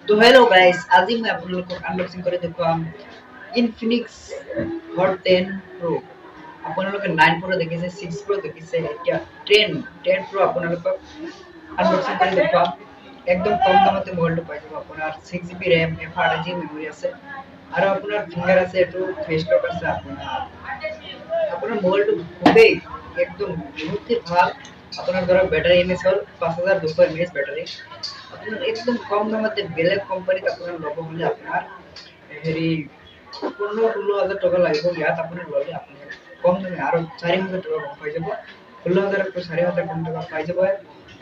तो hello guys, आज ही मैं आप लोगों को अनबॉक्सिंग करे দেখুৱাম Infinix Hot 10 Pro। আপোনালোকে 9 Pro দেখিছে, 6 Pro দেখিছে, এতিয়া 10 Pro আপোনালোকক আনবক্সিং কৰি দেখুৱাম। একদম কম দামতে মোবাইলটো পাই যাব। আপোনাৰ 6GB RAM, 8GB মেমৰি আছে আৰু আপোনাৰ ফিংগাৰ আছে, এইটো ফেস লক আছে। আপোনাৰ মোবাইলটো খুবেই একদম বহুতেই ভাল। আপোনাৰ ধৰক বেটাৰী এমএচ হ'ল 5200 এমএচ বেটাৰী। আপোনাৰ একদম কম দামতে বেলেগ কোম্পানীত আপোনাৰ ল'ব হ'লে আপোনাৰ হেৰি 15-16 হাজাৰ টকা লাগিব। ইয়াত আপুনি ল'লে আপুনি কম দামে আৰু 4 হাজাৰ টকা কম পাই যাব। 16,000 4,000 কম টকা পাই যাব।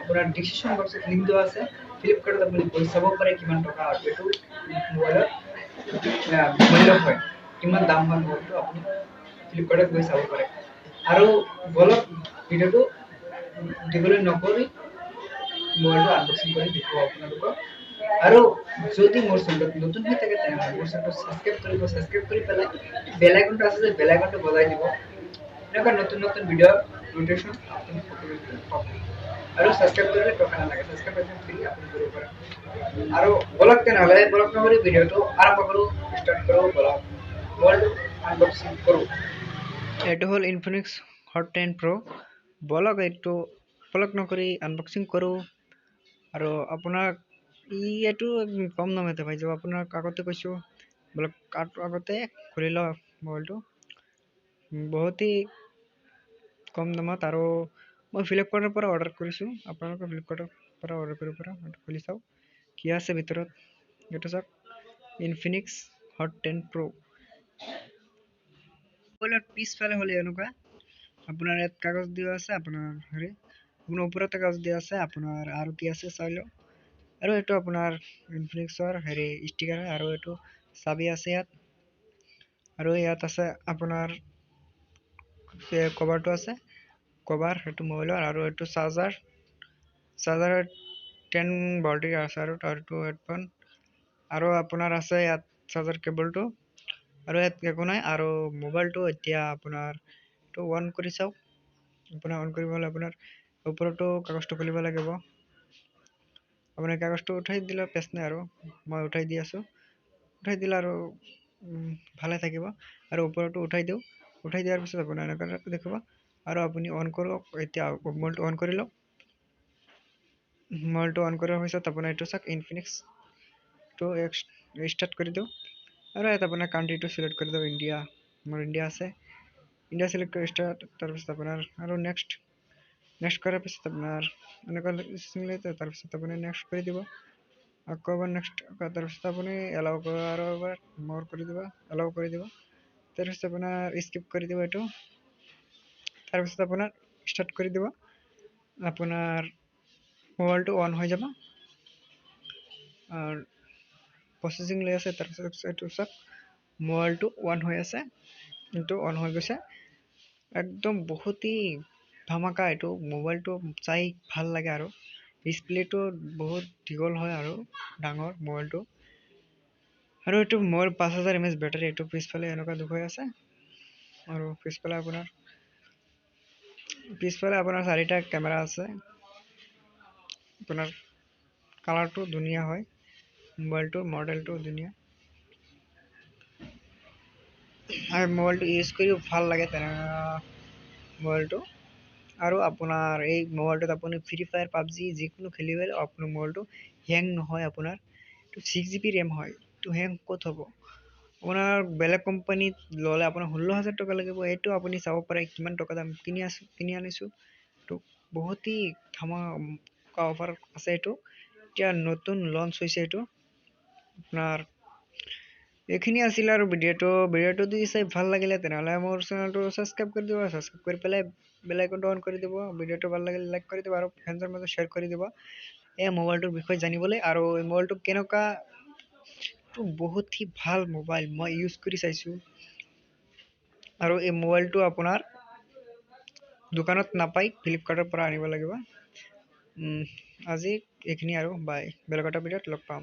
আপোনাৰ ডিসক্ৰিপশ্যন বক্সত লিংক দিয়া আছে। ফ্লিপকাৰ্টত আপুনি গৈ চাব পাৰে কিমান টকা এইটো মোবাইলৰ মূল্য হয়, কিমান দাম হয় মোবাইলটো আপুনি ফ্লিপকাৰ্টত গৈ চাব পাৰে। আৰু বলক ভিডিঅ'টো দীঘলীয়া নকৰি মোবাইলটো আনবক্সিং কৰি দেখুৱাওঁ আপোনালোকক। আৰু যদি মোৰ চেনেলত নতুন হৈ থাকে তেনেহ'লে মোৰ চেনেলটো ছাবস্ক্ৰাইব কৰি পেলাই বেল আইকনটো আছে যে বেল আইকনটো বজাই দিব। এনেকুৱা নতুন নতুন ভিডিঅ' নোটিফিকেশ্যন আপুনি সকলোৱে পাব। আৰু ছাবস্ক্ৰাইব কৰিলে টকা নালাগে, ছাবস্ক্ৰাইব একদম ফ্ৰী, আপুনি কৰিব পাৰে। আৰু বলক তেনেহ'লে বলক নকৰি ভিডিঅ'টো আৰম্ভ কৰোঁ, ষ্টাৰ্ট কৰোঁ। বলক মোবাইলটো আনবক্সিং কৰোঁ। এইটো হ'ল ইনফিনিক্স হট 10 Pro। বলক এইটো বলক নকৰি আনবক্সিং কৰোঁ। আৰু আপোনাক এইটো কম দামতে পাই যাব। আপোনাক আগতে কৈছোঁ, বলক আগতে খুলি লওঁ মোবাইলটো। বহুতেই কম দামত। আৰু মই ফ্লিপকাৰ্টৰ পৰা অৰ্ডাৰ কৰিছোঁ, আপোনালোকে ফ্লিপকাৰ্টৰ পৰা অৰ্ডাৰ কৰিব পৰা। এইটো খুলি চাওক কি আছে ভিতৰত। এইটো চাওক, ইনফিনিক্স হট 10 Pro। মোবাইলৰ পিছফালে হ'লে এনেকুৱা আপোনাৰ ইয়াত কাগজ দিয়া আছে। আপোনাৰ আপোনাৰ ওপৰতে কাগজ দিয়া আছে। আপোনাৰ আৰু কি আছে চাই লওক। আৰু এইটো আপোনাৰ ইনফিনিক্সৰ ষ্টিকাৰ হয়। আৰু এইটো চাবি আছে ইয়াত। আৰু ইয়াত আছে আপোনাৰ কভাৰটো আছে, কভাৰ সেইটো মোবাইলৰ। আৰু এইটো চাৰ্জাৰ 10 ভল্টৰ আছে। আৰু এইটো হেডফোন। আৰু আপোনাৰ আছে ইয়াত চাৰ্জাৰ কেবলটো। আৰু ইয়াত একো নাই। আৰু মোবাইলটো এতিয়া আপোনাৰ এইটো অন কৰি চাওক। আপোনাৰ অন কৰিব হ'লে আপোনাৰ ওপৰতো কাগজটো খুলিব লাগিব। আপোনাৰ কাগজটো উঠাই দিলে পেচ নাই। আৰু মই উঠাই দি আছোঁ। উঠাই দিলে আৰু ভালে থাকিব। আৰু ওপৰতো উঠাই দিওঁ। উঠাই দিয়াৰ পিছত আপোনাৰ এনেকুৱা দেখিব। আৰু আপুনি অন কৰক। এতিয়া মোবাইলটো অন কৰি লওক। মোবাইলটো অন কৰাৰ পিছত আপোনাৰ এইটো চাওক, ইনফিনিক্সটো ষ্টাৰ্ট কৰি দিওঁ। আৰু ইয়াত আপোনাৰ কাণ্ট্ৰিটো চিলেক্ট কৰি দিওঁ, ইণ্ডিয়া। মোৰ ইণ্ডিয়া আছে, ইণ্ডিয়া চিলেক্ট কৰি ষ্টাৰ্ট। তাৰপিছত আপোনাৰ আৰু নেক্সট কৰাৰ পিছত আপোনাৰ এনেকুৱা তাৰপিছত আপুনি নেক্সট কৰি দিব। আকৌ এবাৰ নেক্সট, তাৰপিছত আপুনি এলাউ আৰু এবাৰ মোৰ কৰি দিব, এলাউ কৰি দিব। তাৰপিছত আপোনাৰ স্কিপ কৰি দিব এইটো। তাৰপিছত আপোনাৰ ষ্টাৰ্ট কৰি দিব। আপোনাৰ মোবাইলটো অন হৈ যাব। প্ৰচেছিং লৈ আছে। তাৰপিছত এইটো চাওক, মোবাইলটো অন হৈ আছে। এইটো অন হৈ গৈছে। একদম বহুতেই ধামাকা। এইটো মোবাইলটো চাই ভাল লাগে। আৰু ডিছপ্লেটো বহুত দীঘল হয় আৰু ডাঙৰ মোবাইলটো। আৰু এইটো মোবাইল 5000 mAh বেটাৰী। এইটো পিছফালে এনেকুৱা দেখুৱাই আছে। আৰু পিছফালে আপোনাৰ 4টা কেমেৰা আছে। আপোনাৰ কালাৰটো ধুনীয়া হয়, মোবাইলটোৰ মডেলটো ধুনীয়া। আৰু মোবাইলটো ইউজ কৰিও ভাল লাগে মোবাইলটো। আৰু আপোনাৰ এই মোবাইলটোত আপুনি ফ্ৰী ফায়াৰ, পাবজি যিকোনো খেলিব পাৰিব। আপোনাৰ মোবাইলটো হেং নহয়। আপোনাৰ এইটো 6GB RAM হয়। এইটো হেং ক'ত হ'ব? আপোনাৰ বেলেগ কোম্পানীত ল'লে আপোনাৰ 16,000 টকা লাগিব। এইটো আপুনি চাব পাৰে কিমান টকা দাম কিনি আনিছোঁ। এইটো বহুতেই ধামাকা অফাৰ আছে। এইটো এতিয়া নতুন লঞ্চ হৈছে। এইটো আপোনাৰ এইখিনি আছিল। আৰু ভিডিঅ'টো যদি চাই ভাল লাগিলে তেনেহ'লে মোৰ চেনেলটো ছাবস্ক্ৰাইব কৰি দিব। ছাবস্ক্ৰাইব কৰি পেলাই বেল আইকনটো অন কৰি দিব। ভিডিঅ'টো ভাল লাগিলে লাইক কৰি দিব আৰু ফ্ৰেণ্ডছৰ মাজত শ্বেয়াৰ কৰি দিব এই মোবাইলটোৰ বিষয়ে জানিবলৈ। আৰু এই মোবাইলটো কেনেকুৱা, বহুতেই ভাল মোবাইল, মই ইউজ কৰি চাইছোঁ। আৰু এই মোবাইলটো আপোনাৰ দোকানত নাপায়, ফ্লিপকাৰ্টৰ পৰা আনিব লাগিব। আজি এইখিনি আৰু বাই। বেলেগ এটা ভিডিঅ'ত লগ পাম।